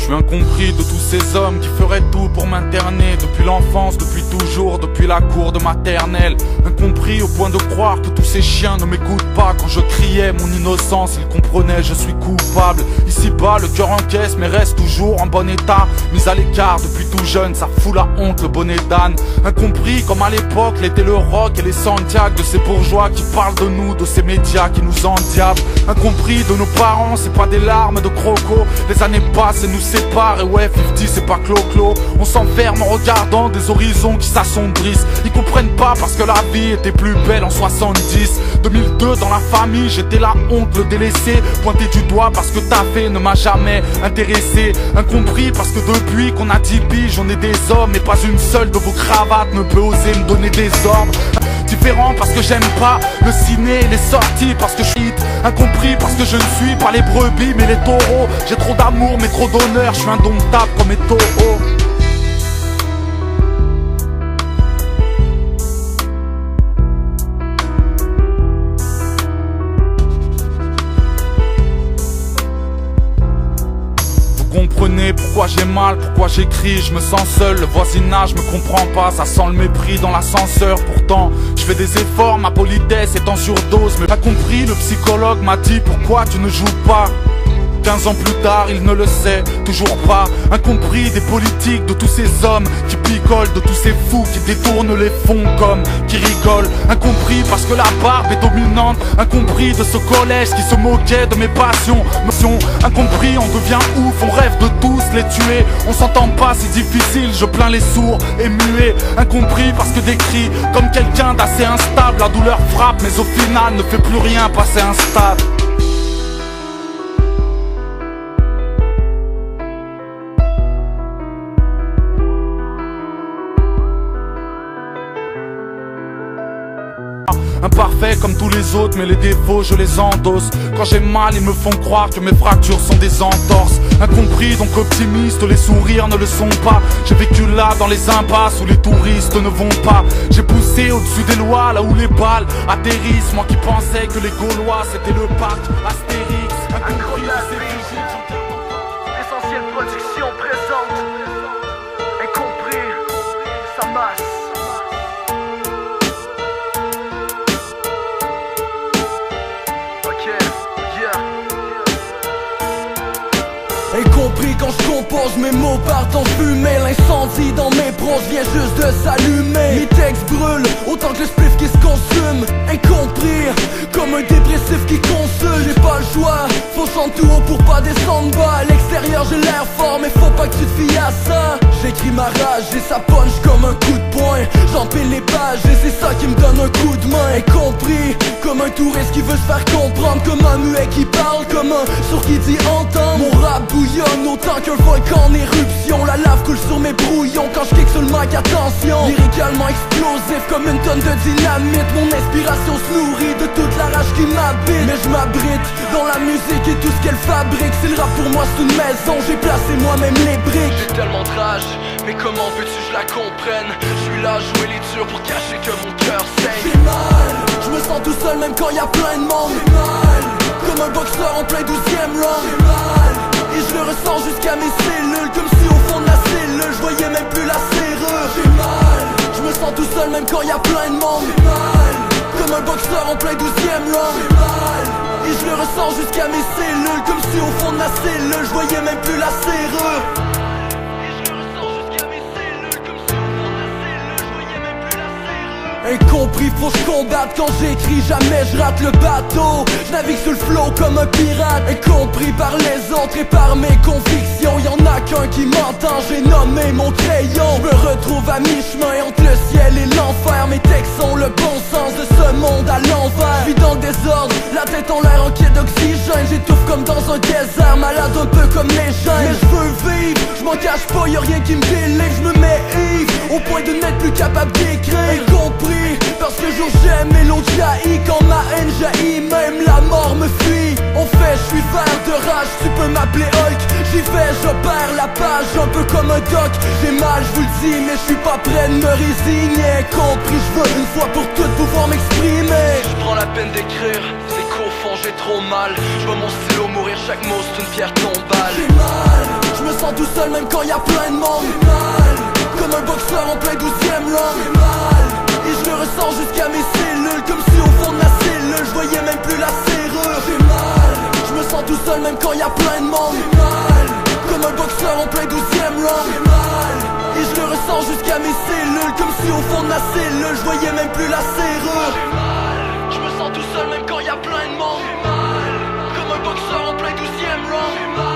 suis incompris de tous ces hommes qui feraient tout pour m'interner. Depuis l'enfance, depuis toujours, depuis la cour de maternelle. Incompris au point de croire que tous ces chiens ne m'écoutent pas. Quand je criais mon innocence, ils comprenaient, je suis coupable. Ici-bas, le cœur encaisse mais reste toujours en bon état. Mis à l'écart depuis tout jeune, ça fout la honte, le bonnet d'âne. Incompris comme à l'époque l'était le rock et les Santiago. De ces bourgeois qui parlent de nous, de ces médias qui nous endiablent. Incompris de nos parents, c'est pas des larmes de croco. Les années passent et nous séparent, et ouais, 50 c'est pas clo-clo. On s'enferme en regardant des horizons qui s'assombrissent. Ils comprennent pas parce que la vie était plus belle en 70. 2002 dans la famille, j'étais la honte, le délaissé. Pointé du doigt parce que ta fait ne m'a jamais intéressé. Incompris parce que depuis qu'on a 10 piges, on est des hommes. Et pas une seule de vos cravates ne peut oser me donner des ordres. Différent parce que j'aime pas le ciné et les sorties, parce que je suis incompris parce que je ne suis pas les brebis mais les taureaux. J'ai trop d'amour mais trop d'honneur, je suis indomptable comme les taureaux. Comprenez pourquoi j'ai mal, pourquoi j'écris, je me sens seul, le voisinage me comprend pas, ça sent le mépris dans l'ascenseur. Pourtant, je fais des efforts, ma politesse est en surdose. Mais pas compris, le psychologue m'a dit pourquoi tu ne joues pas. 15 ans plus tard, il ne le sait toujours pas. Incompris des politiques, de tous ces hommes qui picolent, de tous ces fous qui détournent les fonds comme qui rigolent. Incompris parce que la barbe est dominante. Incompris de ce collège qui se moquait de mes passions. Incompris, on devient ouf, on rêve de tous les tuer. On s'entend pas, c'est difficile, je plains les sourds et muets. Incompris parce que décrit comme quelqu'un d'assez instable. La douleur frappe mais au final ne fait plus rien passer un stade. Imparfait comme tous les autres, mais les défauts je les endosse. Quand j'ai mal ils me font croire que mes fractures sont des entorses. Incompris donc optimiste, les sourires ne le sont pas. J'ai vécu là dans les impasses où les touristes ne vont pas. J'ai poussé au-dessus des lois là où les balles atterrissent. Moi qui pensais que les Gaulois c'était le parc Astérix. Incompris Essentiel production présente. Incompris, ça masse. Incompris quand je compose, mes mots partent en fumée. L'incendie dans mes bronches vient juste de s'allumer. Mes textes brûlent autant que le spliff qui se consume. Incompris comme un dépressif qui consulte. J'ai pas le choix, faut chanter tout haut pour pas descendre bas. À l'extérieur j'ai l'air fort mais faut pas que tu te fies à ça. J'écris ma rage et ça punch comme un coup de poing. J'empile les pages et c'est ça qui me donne un coup de main. Incompris comme un touriste qui veut se faire comprendre. Comme un muet qui parle, comme un sourd qui dit entendre. Mon rap bouillonne autant qu'un volcan en éruption. La lave coule sur mes brouillons quand je kick sur le mic, attention. Lyricalement explosif comme une tonne de dynamite. Mon inspiration se nourrit de toute la rage qui m'habite. Mais je m'abrite dans la musique et tout ce qu'elle fabrique. C'est le rap pour moi, c'est une maison, j'ai placé moi-même les briques. J'ai tellement de rage, mais comment veux-tu que je la comprenne? Je suis là à jouer les durs pour cacher que mon cœur saigne. J'ai mal, je me sens tout seul même quand y a plein de monde. J'ai mal, comme un boxeur en plein 12e round. J'ai mal, et je le ressens jusqu'à mes cellules. Comme si au fond de la cellule je voyais même plus la serrure. J'ai mal, je me sens tout seul même quand y a plein de monde. J'ai mal, comme un boxeur en plein 12e round. J'ai mal, et je le ressens jusqu'à mes cellules. Comme si au fond de ma cellule je voyais même plus la serrure. Incompris, faut que je combatte quand j'écris, jamais je rate le bateau. Je navigue sur le flot comme un pirate. Incompris par les autres et par mes convictions. Y'en a qu'un qui m'entend, j'ai nommé mon crayon. Je me retrouve à mi-chemin entre le ciel et l'enfer. Mes textes sont le bon sens de ce monde à l'envers. Je vis dans le désordre, la tête en l'air en quête d'oxygène. J'étouffe comme dans un désert, malade un peu comme les jeunes. Mais je veux vivre, je m'en cache pas, y'a rien qui me délivre. Je me mets ivre, au point de n'être plus capable d'écrire. Incompris parce que jour j'aime et l'autre jaillit. Quand ma haine jaillit, même la mort me fuit. On fait, je suis vert de rage, tu peux m'appeler Hulk. J'y vais, je perds la page, un peu comme un doc. J'ai mal, je vous le dis, mais je suis pas prêt de me résigner. Compris, je veux une fois pour toutes pouvoir m'exprimer. Je prends la peine d'écrire, c'est qu'au fond j'ai trop mal. Je vois mon stylo mourir, chaque mot c'est une pierre tombale. J'ai mal, je me me sens tout seul même quand y a plein de monde. J'ai mal, comme un boxeur en plein 12e round. J'ai mal, et je le ressens jusqu'à mes cellules. Comme si au fond de ma cellule je voyais même plus la serrure. J'ai mal, je me sens tout seul même quand y a plein de monde. J'ai mal, comme un boxeur en plein 12e round. J'ai mal, et je le ressens jusqu'à mes cellules. Comme si au fond de ma cellule je voyais même plus la serrure. J'ai mal, je me sens tout seul même quand y a plein de monde. J'ai mal, comme un boxeur en plein 12e round.